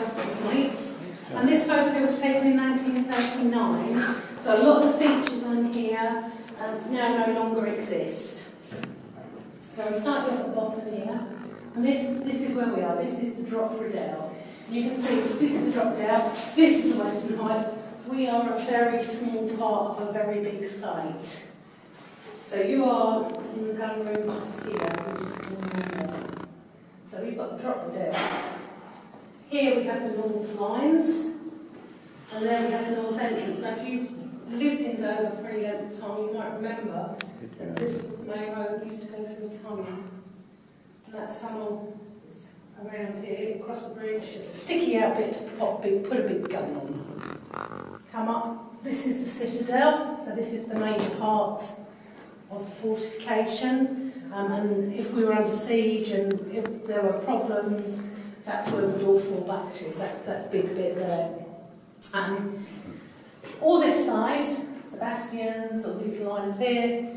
personal points. And this photo was taken in 1939, so a lot of the features on here now no longer exist. So I'm starting at the bottom here, and this is where we are. This is the drop Redoubt. You can see this is the drop Redoubt, this is the Western Heights. We are a very small part of a very big site. So you are in the gun room just here. So we've got the drop Redoubt. Here we have the north lines, and then we have the north entrance. Now if you've lived in Dover for any length of time, you might remember that this was the main road that used to go through the tunnel. And that tunnel is around here, across the bridge, just a sticky out bit to put a big gun on. Come up, this is the citadel, so this is the main part of the fortification. And if we were under siege and if there were problems, that's where we'd all fall back to, is that big bit there. All this side, the bastions, all these lines here,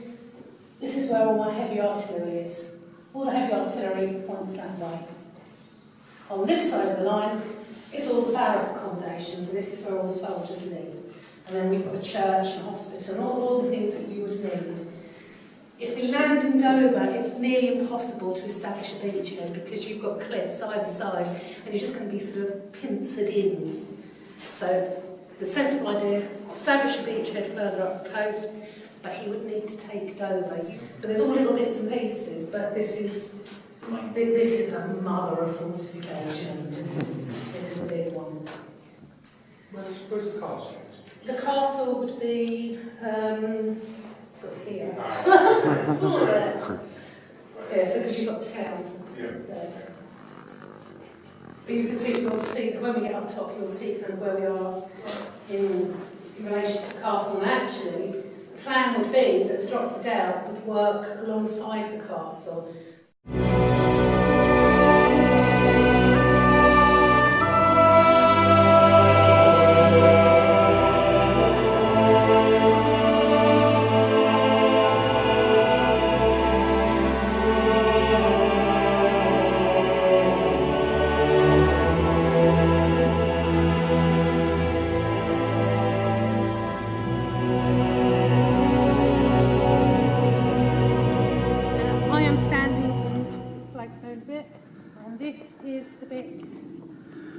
this is where all my heavy artillery is. All the heavy artillery points that way. On this side of the line is all the barrack accommodation, so this is where all the soldiers live. And then we've got a church and a hospital and all the things that you would need. If we land in Dover, it's nearly impossible to establish a beachhead because you've got cliffs either side and you're just going to be sort of pincered in. So the sensible idea, establish a beachhead further up the coast, but he would need to take Dover. So there's all little bits and pieces, but this is the mother of fortifications. This is the big one. Where's the castle? The castle would be sort of here. There. Yeah, so because you've got town there. But you can see, you'll see when we get up top, you'll see kind of where we are in relation to the castle. And actually, the plan would be that the drop Redoubt would work alongside the castle.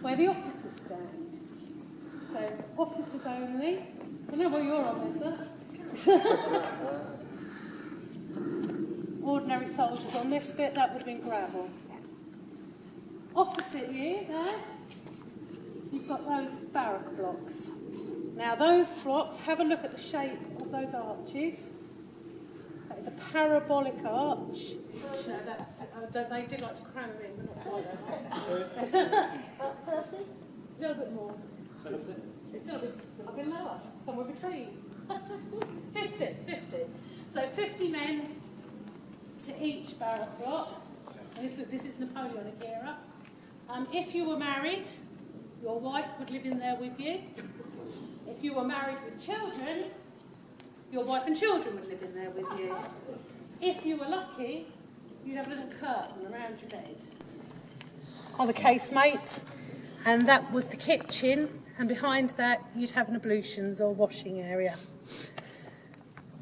Where the officers stand. So, officers only. I know what you're on, Lisa. Ordinary soldiers on this bit, that would have been gravel. Opposite you, there, you've got those barrack blocks. Now, those blocks, have a look at the shape of those arches. That is a parabolic arch. No, that's, they did like to cram them in, but not quite that. 30? A little bit more. 70? A bit lower, somewhere between. 50. So 50 men to each barrack block. And this is Napoleonic era. If you were married, your wife would live in there with you. If you were married with children, your wife and children would live in there with you. If you were lucky, you'd have a little curtain around your bed. On the casemates, and that was the kitchen, and behind that you'd have an ablutions or washing area.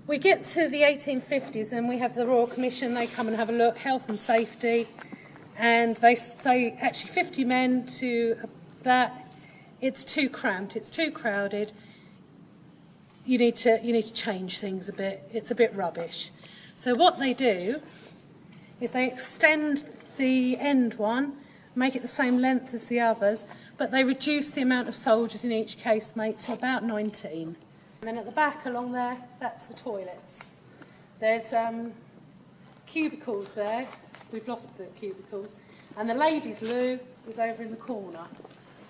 We get to the 1850s and we have the Royal Commission, they come and have a look, health and safety, and they say actually 50 men to that, it's too cramped, it's too crowded, you need to change things a bit, it's a bit rubbish. So what they do is they extend the end one, make it the same length as the others, but they reduce the amount of soldiers in each casemate to about 19. And then at the back along there, that's the toilets. There's cubicles there, we've lost the cubicles, and the ladies' loo is over in the corner.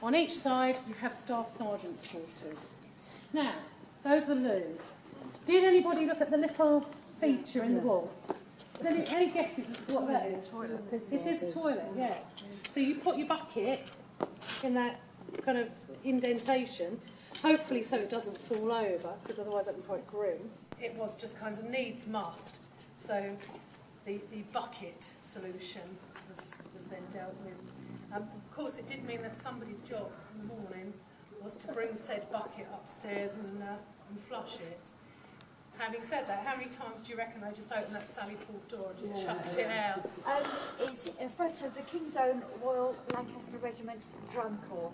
On each side you have staff sergeants' quarters. Now, those are the loos. Did anybody look at the little feature in the wall? Any guesses as to what that is? It is a toilet, yeah. So you put your bucket in that kind of indentation, hopefully so it doesn't fall over, because otherwise that would be quite grim. It was just kind of needs must. So the bucket solution was then dealt with. Of course, it did mean that somebody's job in the morning was to bring said bucket upstairs and flush it. Having said that, how many times do you reckon they just opened that Sally Port door and just chucked it out? It's a photo of the King's Own Royal Lancaster Regiment Drum Corps.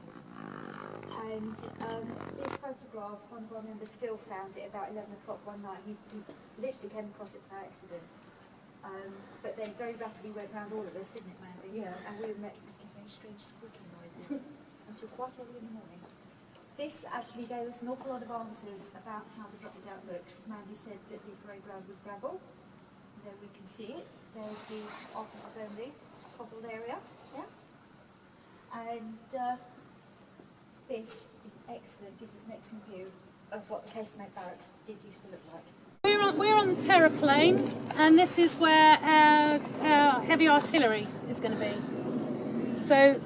And this photograph, one of our members, Phil, found it about 11 o'clock one night. He literally came across it by accident. But then very rapidly went round all of us, didn't it, Mandy? Yeah. And we were making very strange squeaking noises until quite early in the morning. This actually gave us an awful lot of answers about how the drop down looks. Mandy said that the parade ground was gravel. There we can see it. There's the officers only cobbled area. Yeah. And this is excellent. Gives us an excellent view of what the casemate barracks did used to look like. We're on the terraplane, and this is where our heavy artillery is going to be. So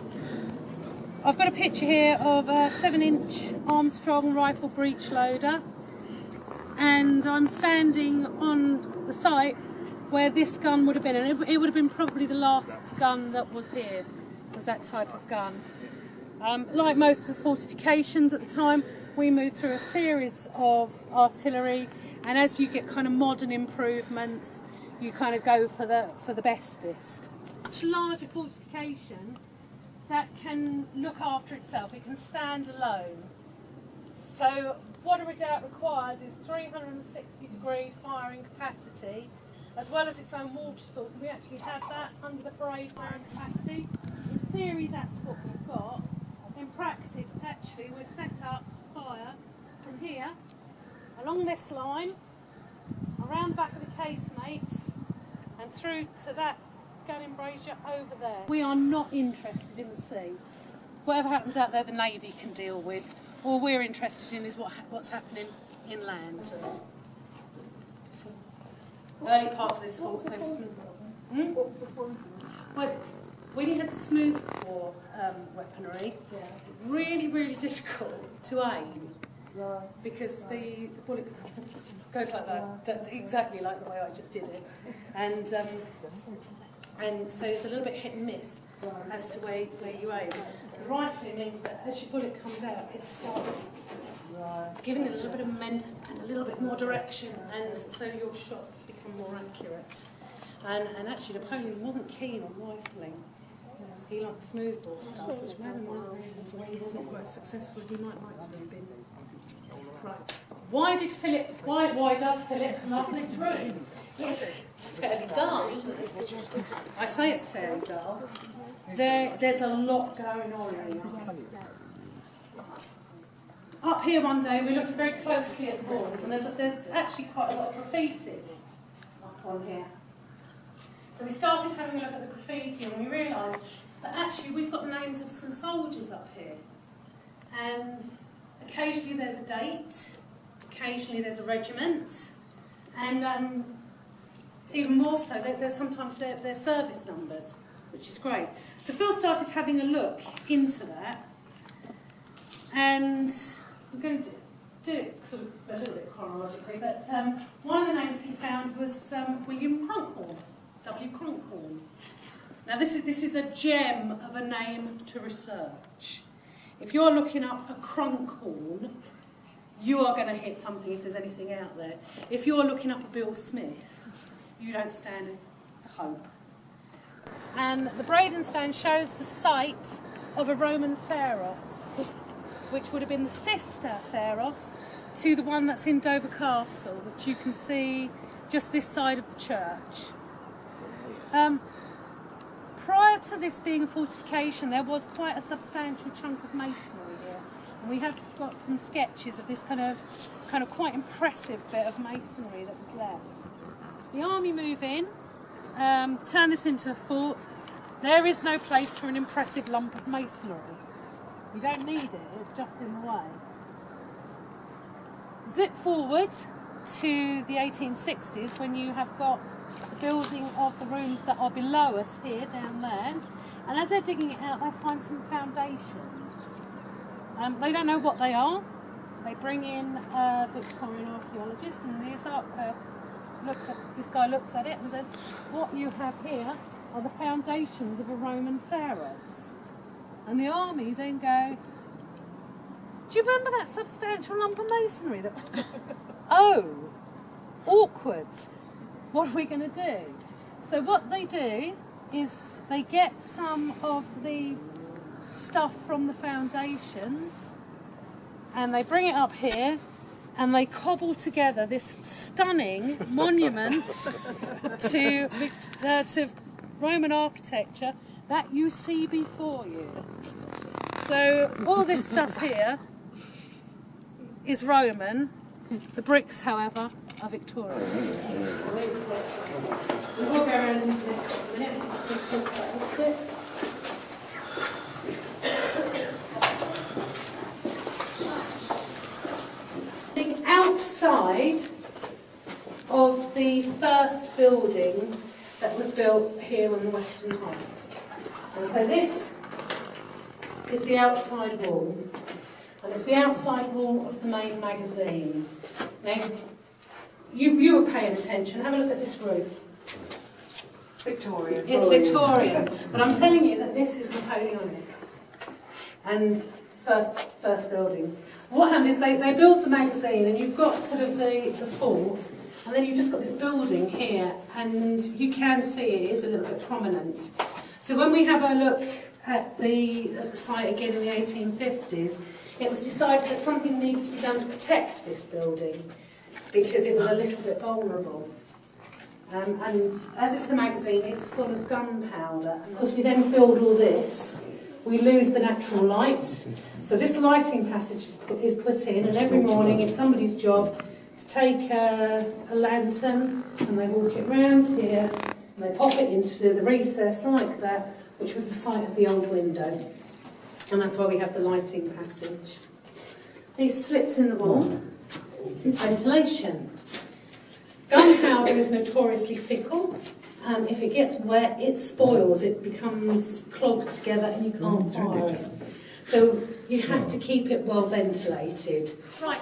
I've got a picture here of a 7-inch Armstrong rifle breech loader, and I'm standing on the site where this gun would have been, and it would have been probably the last gun that was here, was that type of gun. Like most of the fortifications at the time, we moved through a series of artillery, and as you get kind of modern improvements, you kind of go for the bestest. Much larger fortification that can look after itself, it can stand alone. So what a redoubt requires is 360-degree firing capacity, as well as its own water source. We actually have that under the parade ground capacity. In theory, that's what we've got. In practice, actually, we're set up to fire from here, along this line, around the back of the casemates, and through to that gun embrasure over there. We are not interested in the sea. Whatever happens out there, the Navy can deal with. All we're interested in is what's happening inland. Early parts of this fort, they were well, when you had the smooth bore weaponry, really, really difficult to aim. Because the bullet goes like that, exactly like the way I just did it, and so it's a little bit hit and miss as to where you aim. The rifling means that as your bullet comes out, it starts giving it a little bit of momentum and a little bit more direction, and so your shots become more accurate. And actually, Napoleon wasn't keen on rifling. He liked smoothbore stuff, which maybe that's why he wasn't quite as successful as he might like to have been. Right. Why does Philip love this room? It's fairly dull. I say it's fairly dull. There's a lot going on here. Up here one day we looked very closely at the walls, and there's actually quite a lot of graffiti up on here. So we started having a look at the graffiti, and we realised that actually we've got the names of some soldiers up here. And occasionally there's a date, occasionally there's a regiment, and even more so, there's sometimes their service numbers, which is great. So Phil started having a look into that, and I'm going to do it sort of a little bit chronologically, but one of the names he found was William Crunkhorn, W. Crunkhorn. Now this is a gem of a name to research. If you're looking up a Crunkhorn, you are going to hit something if there's anything out there. If you're looking up a Bill Smith, you don't stand a hope. And the Bradenstone shows the site of a Roman pharos, which would have been the sister pharos to the one that's in Dover Castle, which you can see just this side of the church. Prior to this being a fortification, there was quite a substantial chunk of masonry here. And we have got some sketches of this kind of quite impressive bit of masonry that was left. The army move in, turn this into a fort. There is no place for an impressive lump of masonry. You don't need it, it's just in the way. Zip forward to the 1860s, when you have got the building of the rooms that are below us here, down there, and as they're digging it out, they find some foundations. They don't know what they are. They bring in a Victorian archaeologist, and this guy looks at it and says, what you have here are the foundations of a Roman pharos. And the army then go, do you remember that substantial lump of masonry that... Oh, awkward. What are we going to do? So what they do is they get some of the stuff from the foundations and they bring it up here and they cobble together this stunning monument to Roman architecture that you see before you. So all this stuff here is Roman. The bricks, however, are Victorian. We will go around into the next minute. We'll talk about this bit. Outside of the first building that was built here on the Western Heights. And so this is the outside wall. And it's the outside wall of the main magazine. Now, you were paying attention. Have a look at this roof. Victorian. It's Victorian. But I'm telling you that this is Napoleonic. And first building. What happened is they built the magazine and you've got sort of the fort and then you've just got this building here and you can see it is a little bit prominent. So when we have a look at the site again in the 1850s, it was decided that something needed to be done to protect this building because it was a little bit vulnerable. And as it's the magazine, it's full of gunpowder. And because we then build all this, we lose the natural light. So this lighting passage is put in, and every morning it's somebody's job to take a lantern and they walk it round here and they pop it into the recess like that, which was the site of the old window. And that's why we have the lighting passage. These slits in the wall, this is ventilation. Gunpowder is notoriously fickle. If it gets wet, it spoils, it becomes clogged together and you can't fire it. So you have to keep it well ventilated. Right,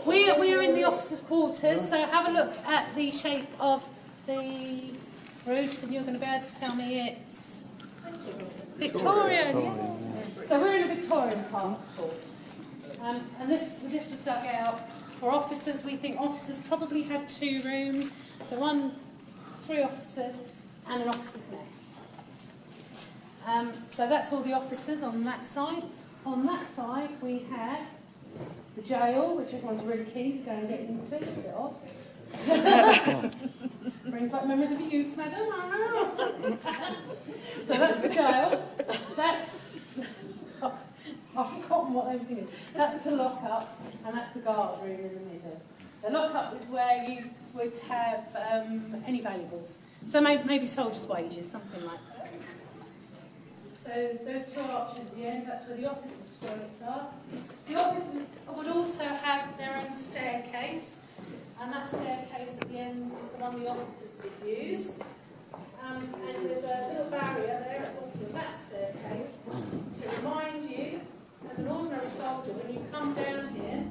we're in the officers' quarters, so have a look at the shape of the roofs and you're going to be able to tell me it's Victorian. Yeah. So we're in a Victorian part of the fort. And this was dug out for officers. We think officers probably had 2 rooms, so 3 officers and an officer's mess. So that's all the officers on that side. On that side we have the jail, which everyone's really keen to go and get into. It's a bit odd. Brings back memories of youth, madam. So that's the jail. I've forgotten what everything is. That's the lock-up, and that's the guard room in the middle. The lock-up is where you would have any valuables. So maybe soldiers' wages, something like that. So those 2 arches at the end, that's where the officers' toilets are. The officers would also have their own staircase, and that staircase at the end is the one the officers would use. And there's a little barrier there at the bottom of that staircase to remind you, as an ordinary soldier, when you come down here,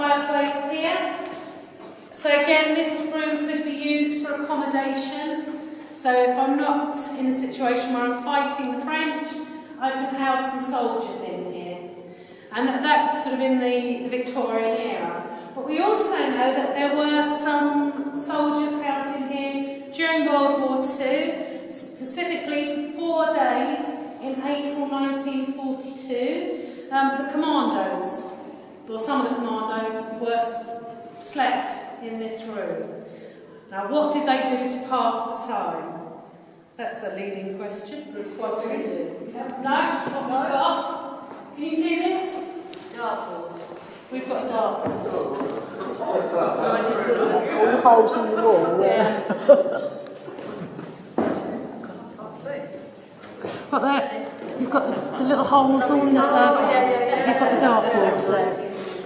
fireplace here. So again, this room could be used for accommodation. So if I'm not in a situation where I'm fighting the French, I can house some soldiers in here. And that's sort of in the Victorian era. But we also know that there were some soldiers housed in here during World War II, specifically for 4 days in April 1942. The commandos, or some of the commandos, slept in this room. Now, what did they do to pass the time? That's a leading question. What do we do? No? What we've got? Can you see this? Dartboard. We've got a dartboard. I just see all the holes in the wall. Yeah. Can't see. Got that? You've got the little holes all in the circle. You've got the dartboard there.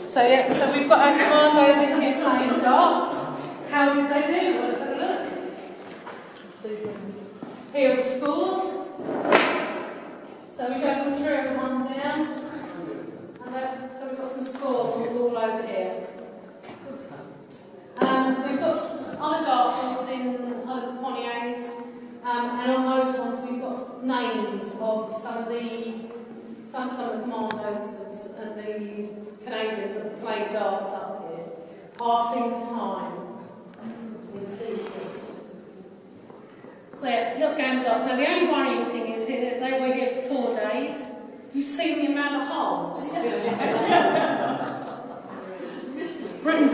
So yeah, so we've got our commandos in here playing darts. How did they do? Let's have a look. Here are the scores. So we go from 3 and 1 down. And so we've got some scores on the wall over here. We've got other dartboards in other Pontiers. And on those ones we've got names of some of the commandos and the Canadians that played darts up here, passing the time in sequence. So yeah, little game of darts. So the only worrying thing is here that they were here for 4 days. You've seen the amount of holes. Britain's